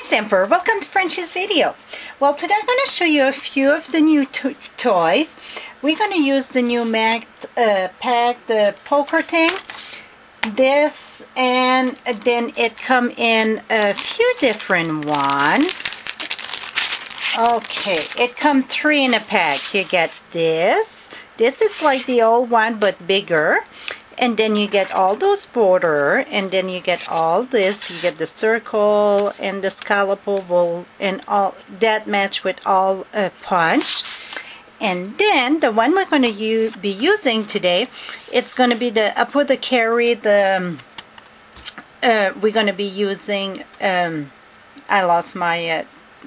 Stamper, welcome to Frenchie's video. Well, today I'm going to show you a few of the new toys. We're going to use the new mag pack, the poker thing, this, and then it come in a few different ones. Okay, it come 3 in a pack. You get this. This is like the old one but bigger. And then you get all those border, and then you get all this. You get the circle and the scallop oval and all that match with all punch. And then the one we're going to be using today, it's going to be the carry. We're going to be using. I lost my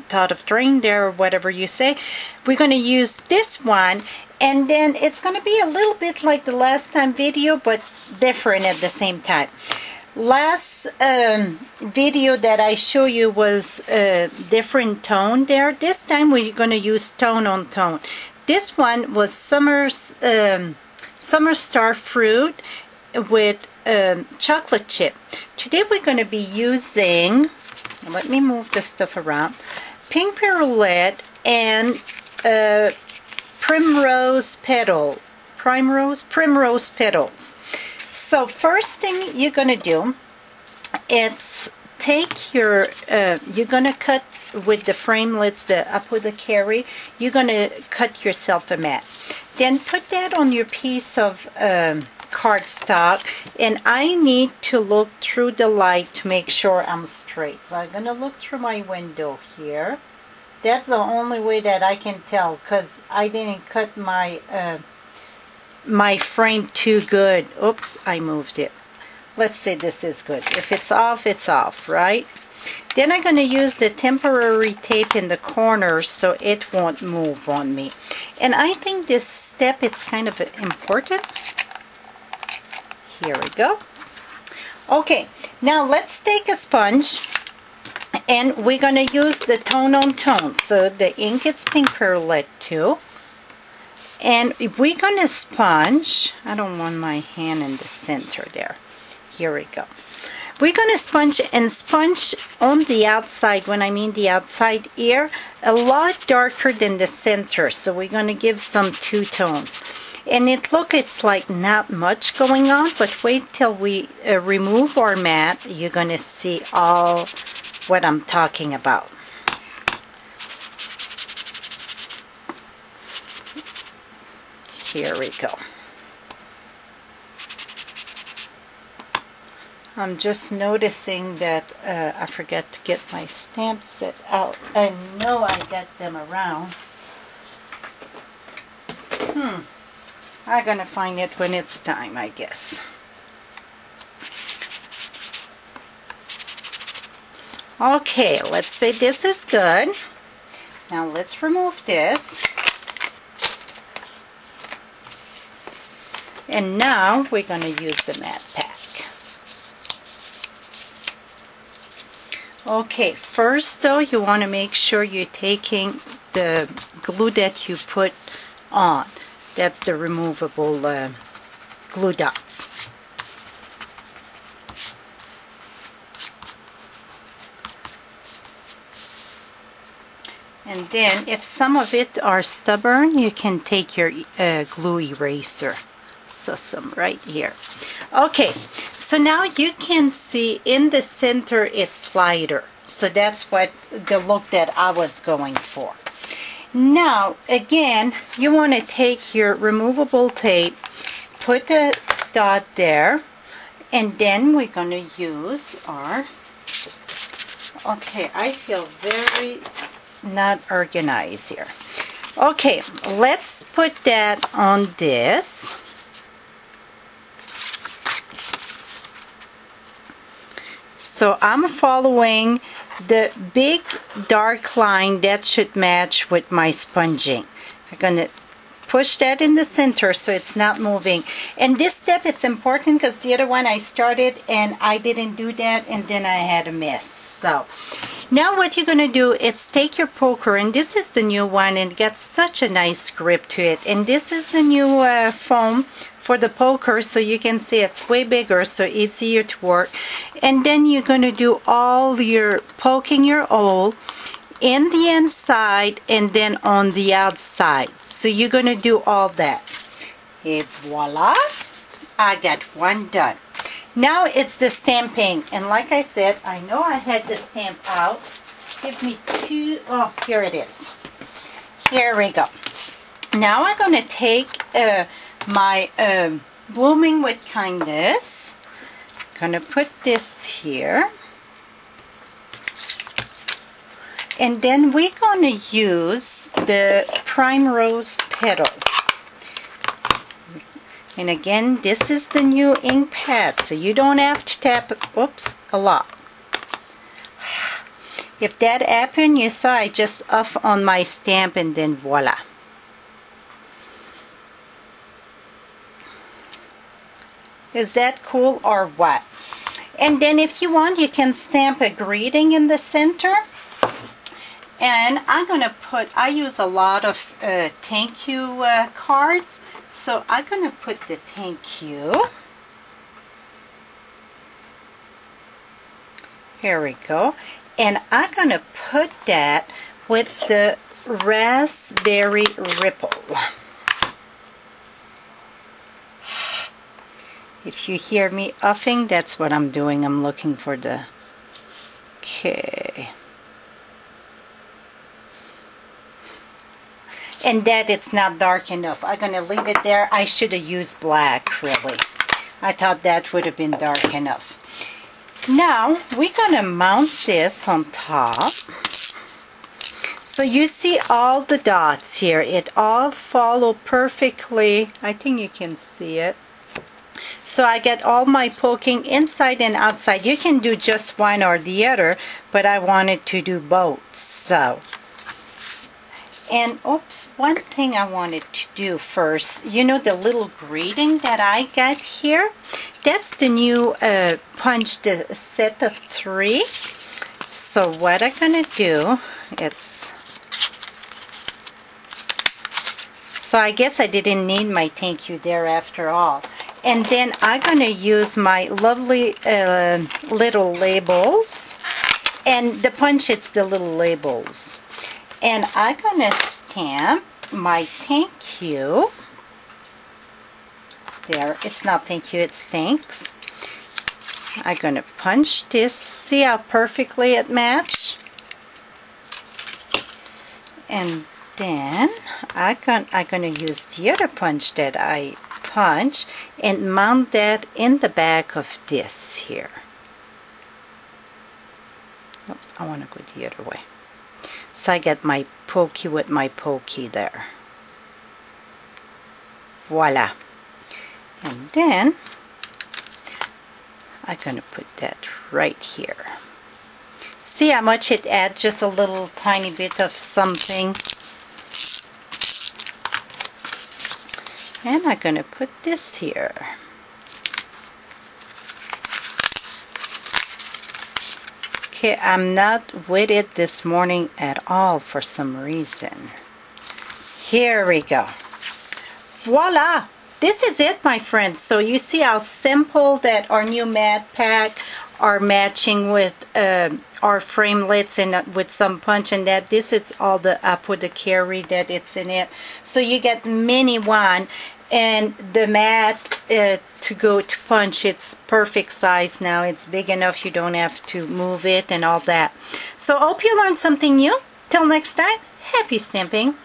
thought of train there, or whatever you say. We're going to use this one. And then it's going to be a little bit like the last time video, but different at the same time. Last video that I show you was a different tone there. This time we're going to use tone on tone. This one was summer star fruit with chocolate chip. Today we're going to be using, let me move the stuff around, pink perulette and primrose petals. So first thing you're gonna do, it's take your you're gonna cut with the framelits, the carry. You're gonna cut yourself a mat. Then put that on your piece of cardstock, and I need to look through the light to make sure I'm straight. So I'm gonna look through my window here. That's the only way that I can tell, because I didn't cut my my frame too good. Oops, I moved it. Let's say this is good. If it's off, right? Then I'm going to use the temporary tape in the corners so it won't move on me. And I think this step, it's kind of important. Here we go. Okay, now let's take a sponge. And we're going to use the tone on tone. So the ink is pink perulette too. And if we're going to sponge, I don't want my hand in the center there. Here we go. We're going to sponge on the outside. When I mean the outside ear, a lot darker than the center. So we're going to give some two tones. And it's like not much going on, but wait till we remove our mat. You're going to see all what I'm talking about. Here we go. I'm just noticing that I forgot to get my stamp set out. I know I got them around. I'm gonna find it when it's time, I guess. Okay, let's say this is good. Now let's remove this. And now we're going to use the matte pack. Okay, first though, you want to make sure you're taking the glue that you put on. That's the removable glue dots. And then if some of it are stubborn, you can take your glue eraser. So some right here. Okay, so now you can see in the center it's lighter. So that's what the look that I was going for. Now, again, you want to take your removable tape, put a dot there, and then we're going to use our... Okay, I feel very not organized here. Okay, let's put that on this. So I'm following the big dark line that should match with my sponging. I'm going to push that in the center so it's not moving. And this step, it's important because the other one I started and I didn't do that, and then I had a miss. So, Now what you're going to do is take your poker, and this is the new one, and it gets such a nice grip to it. And this is the new foam for the poker, so you can see it's way bigger, so easier to work. And then you're going to do all your poking your hole in the inside and then on the outside. So you're going to do all that. Et voila, I got one done. Now it's the stamping, and like I said, I know I had the stamp out. Give me two. Oh, here it is. Here we go. Now I'm going to take my Blooming with Kindness. I'm going to put this here. And then we're going to use the Prime Rose Petal. And again, this is the new ink pad, so you don't have to tap it, oops, a lot. If that happened, you saw I just off on my stamp and then voila. Is that cool or what? And then if you want, you can stamp a greeting in the center. And I'm going to put, I use a lot of thank you cards. So I'm going to put the thank you. Here we go. And I'm going to put that with the Raspberry Ripple. If you hear me uffing, that's what I'm doing. I'm looking for the... Okay. And that it's not dark enough. I'm going to leave it there. I should have used black, really. I thought that would have been dark enough. Now, we're going to mount this on top. So you see all the dots here. It all follow perfectly. I think you can see it. So I get all my poking inside and outside. You can do just one or the other, but I wanted to do both. So... And oops, one thing I wanted to do first, you know the little greeting that I got here? That's the new punch, the set of 3. So what I'm going to do, so I guess I didn't need my thank you there after all. And then I'm going to use my lovely little labels. And the punch, it's the little labels. And I'm going to stamp my thank you. There, it's not thank you, it's thanks. I'm going to punch this. See how perfectly it matched? And then I'm going to use the other punch that I punch and mount that in the back of this here. Oh, I want to go the other way. So I get my pokey with my pokey there. Voila. And then I'm going to put that right here. See how much it adds, just a little tiny bit of something. And I'm going to put this here. Okay, I'm not with it this morning at all for some reason. Here we go. Voila! This is it, my friends. So you see how simple that our new mat pack are matching with our framelits and with some punch and that. This is all the up with the carry that it's in it. So you get mini one. And the mat to go to punch, it's perfect size now. It's big enough, you don't have to move it and all that. So hope you learned something new. Till next time, happy stamping.